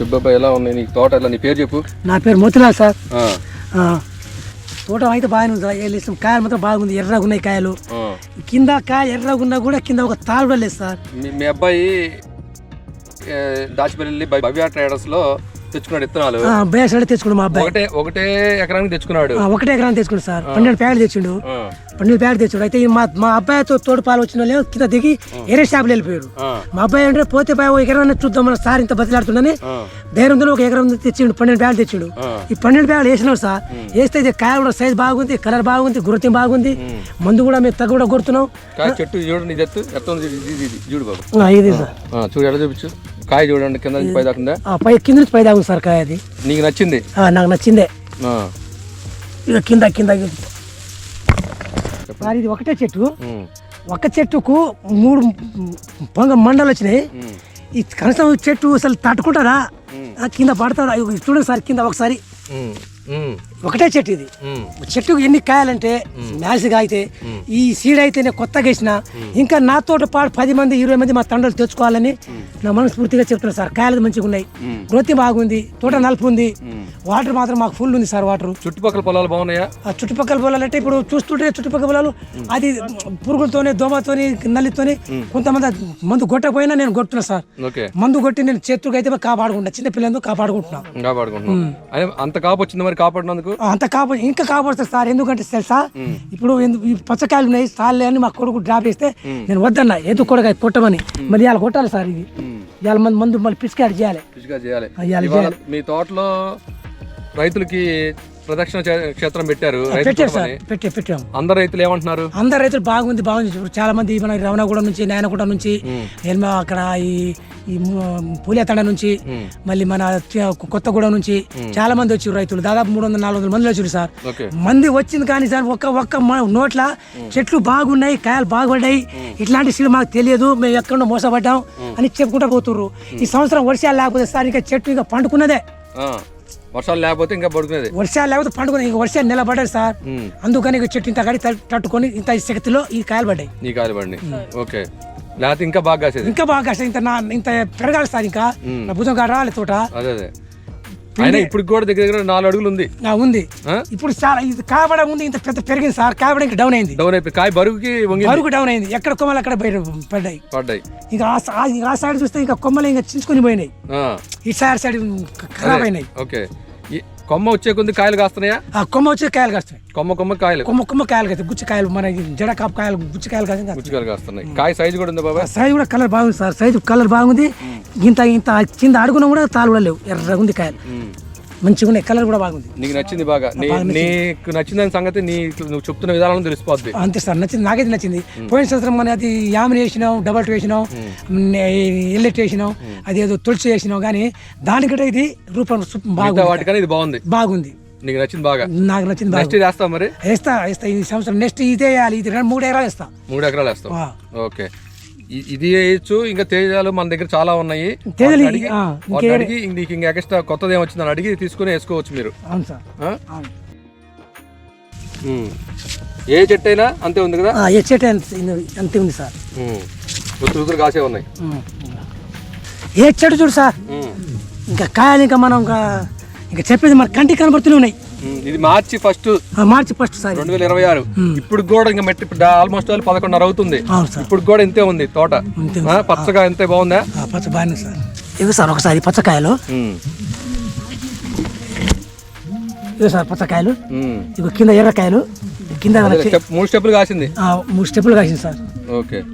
చెప్పబ్బా ఎలా ఉన్నాయి నీ తోట? ఎలా నీ పేరు చెప్పు. నా పేరు మోతిలాల్ సార్. తోట అయితే బాగానే ఉంది సార్. కాయలు మాత్రం బాగుంది, ఎర్రగా ఉన్నాయి కాయలు. కింద కాయ ఎర్రగా ఉన్నా కూడా కింద ఒక తాళ్ళు కూడా లేదు సార్. మీ అబ్బాయి దాచిపల్లి భవ్య ట్రేడర్స్ లో తెచ్చుకున్నాడు విత్తనాలు. బేసడే తెచ్చుకున్నాడు మా అబ్బాయి. ఒకటే ఎకరానికి తెచ్చుకున్నాడు. ఒకటే ఎకరానికి తెచ్చుకున్నాడు సార్. 12 ప్యాకెట్ తెచ్చిండు. 12 ప్యాకెట్ తెచ్చాడు. అయితే మా అబ్బాయితో తోడు పాలు వచ్చిన వాళ్ళు కింద దిగి ఎరే షాపులు వెళ్ళిపోయారు. మా అబ్బాయి అంటే పోతే ఎకరాన్ని చూద్దాం సార్ ఇంత బతిలాడుతుండని ధైర్యంతో ఒక ఎకరం తెచ్చిండు. 12 ప్యాకెట్ తెచ్చిండు. ఈ 12 ప్యాకెట్ వేసినాడు సార్. వేస్తే ఇది కాయ కూడా సైజ్ బాగుంది, కలర్ బాగుంది, గుర్తిం బాగుంది. మందు కూడా మేము తగ్గ కూడా కొడుతున్నాం. చెట్టు చూడండి, చూడు బాబు, ఇది సార్ చూడు ఎలా చూపించు. కాయ చూడండి, కింద నుంచి పై దాకా పై కింద నుంచి పై దాకా సార్ కాయ. అది నీకు నచ్చింది? నాకు నచ్చిందే. ఇక కింద సార్ ఇది ఒకటే చెట్టు. ఒక చెట్టుకు 3 మండలు వచ్చినాయి. ఈ కనీసం చెట్టు అసలు తట్టుకుంటారా, కింద పడతారా? చూడండి సార్ కింద ఒకసారి. ఒకటే చెట్టు ఇది. చెట్టుకు ఎన్ని కాయాలంటే మ్యాసిగా అయితే ఈ సీడ్ అయితే నేను కొత్తగా వేసిన ఇంకా నాతో పాటు 10 మంది 20 మంది మా తండ్రులు తెచ్చుకోవాలని నా మనస్ఫూర్తిగా చెప్తున్నాను సార్. కాయలు మంచిగా ఉన్నాయి, గ్రోత్ బాగుంది, తోట నలుపు ఉంది, వాటర్ మాత్రం మాకు ఫుల్ ఉంది సార్. వాటర్ చుట్టుపక్కల పొలాలు బాగున్నాయా? చుట్టుపక్కల పొలాలు అంటే ఇప్పుడు చూస్తుంటే చుట్టుపక్కల పొలాలు అది పురుగులతోనే, దోమతోని, నల్లితోని కొంతమంది మందు కొట్టకపోయినా నేను కొడుతున్నా సార్. మందు కొట్టి నేను చేతులకు అయితే కాపాడుకుంటా, చిన్న పిల్లలు కాపాడుకుంటున్నా. అంత కాపు వచ్చింది మరి కాపాడినందుకు? అంత ఇంకా కాపాడుతారు సార్. ఎందుకంటే తెలుసా, ఇప్పుడు ఈ పచ్చకాయలు ఉన్నాయి సార్లే అని మా కొడుకు డ్రాప్ చేస్తే నేను వద్దన్నా, ఎందుకు కొడగా కొట్టమని. మరి ఇవాళ కొట్టాలి సార్. ఇది ఇవాళ మందు మళ్ళీ పిచికాడు చేయాలి. మీ తోటలో రైతులకి ప్రదక్షిణ క్షేత్రం పెట్టారు. పెట్టాము. అందరు రైతులు ఏమంటున్నారు? అందరు రైతులు బాగుంది. ఇప్పుడు చాలా మంది మన రమణగూడ నుంచి, నాయనగూడ నుంచి, అక్కడ ఈ పూలేతండ నుంచి, మళ్ళీ మన కొత్తగూడెం నుంచి చాలా మంది వచ్చారు రైతులు. దాదాపు 300-400 మంది వచ్చారు సార్. మంది వచ్చింది కానీ సార్ ఒక్క నోట్ల చెట్లు బాగున్నాయి, కాయలు బాగుపడ్డాయి, ఇట్లాంటి సీడ్ మాకు తెలియదు, మేము ఎక్కడో మోసపడ్డాం అని చెప్పుకుంటూ పోతుర్రు. ఈ సంవత్సరం వర్షాలు లేకపోతే సార్ ఇంకా చెట్టు ఇంకా పండుకున్నదే. వర్షాలు లేకపోతే ఇంకా పడుకునేది. వర్షాలు లేకపోతే పండుకునే, ఇంకా వర్షాలు నిలబడ్డాయి సార్. అందుకని చెట్టు ఇంత గడి తట్టుకొని ఇంత శక్తిలో ఈ కాయలు పడ్డాయి. ఈ కాయలు పడి ఓకే. లేకపోతే ఇంకా బాగా కాసేది. ఇంకా బాగా కాసేది. ఇంత పెరగాలి సార్. ఇంకా భుజం కాడ రాలి తోట. అదే ఇప్పుడు కూడా దగ్గర 4 అడుగులు ఉంది. ఇప్పుడు చాలా ఇది కాయబడ ఉంది. ఇంత పెద్ద పెరిగింది సార్. కాయబడ ఇంకా డౌన్ అయింది. కాయ బరువుకి డౌన్ అయింది. ఎక్కడ కొమ్మలు అక్కడ పడ్డాయి. ఇంకా ఆ సైడ్ చూస్తే ఇంకా కొమ్మలు ఇంకా చించుకొని పోయినాయి. ఈ సైడ్ ఖరాబ్ అయినాయి. ఓకే. కొమ్మ వచ్చే కొద్ది కాయలు కాస్తున్నాయా? కొమ్మ వచ్చే కాయలు కాస్తాయి. కొమ్మ కాయలు కాస్తాయి. గుచ్చికాయలు, మన జడ కాపు కాయలు, గుచ్చికాయలు కాస్తున్నాయి. కాయ సైజు కూడా ఉంది బాబా? సైజు కూడా కలర్ బాగుంది సార్. సైజు కలర్ బాగుంది. ఇంత కింద అడుగున కూడా తాళ్ళు కూడా లేవు, ఎర్రగా ఉంది కాయలు. మంచిగా ఉన్నాయి, కలర్ కూడా బాగుంది. నీకు నచ్చింది బాగా? నీకు నచ్చిన సంగతి నువ్వు చెప్తున్న విధానం తెలిసిపోద్ది. అంతే సార్, నచ్చింది. నాకైతే నచ్చింది. పోయిన సంవత్సరం మన అది యామిని వేసినాం, డబల్ వేసినాం, ఎల్లెట్ వేసినాం, అది ఏదో తులసి వేసినాం, కానీ దానికంటే ఇది రూపం బాగుంది. వాటికన్నా ఇది బాగుంది. నీకు నచ్చింది బాగా? నాకు నచ్చింది. నెక్స్ట్ వేస్తావు మరి? వేస్తా ఈ సంవత్సరం. నెక్స్ట్ ఇదే వేయాలి. ఇది 3 ఎకరాలు వేస్తా. 3 ఎకరాలు వేస్తావు. ఓకే. ఇది వేయచ్చు. ఇంకా తేజాలు మన దగ్గర చాలా ఉన్నాయి. అడిగి నీకు ఇంకా ఎక్స్ట్రా కొత్తది ఏమొచ్చిందని అడిగి తీసుకుని వేసుకోవచ్చు మీరు. అవును సార్. ఏ చెట్టు అయినా అంతే ఉంది కదా? ఏ చెట్టు అంతే ఉంది సార్. రుతులు కాసే ఉన్నాయి. ఏ చెట్టు చూడు సార్, ఇంకా కాయలు ఇంకా మనం ఇంకా చెప్పేది మన కంటికి కనబడుతూనే ఉన్నాయి. ఇది మార్చి ఫస్ట్ సార్ 2026. ఇప్పుడు కూడా ఇంకా ఆల్మోస్ట్ 11:30 అవుతుంది. ఇప్పుడు కూడా ఇంతే ఉంది తోట. పచ్చగా ఎంతే బాగుందా? పచ్చ బాగుంది సార్. ఇవి సార్ ఒకసారి పచ్చకాయలు, ఇవి సార్ పచ్చకాయలు, ఇవి కింద ఎర్రకాయలు, కింద 3 స్టెప్పులు కాసింది. 3 స్టెప్పులు కాసింది సార్. ఓకే.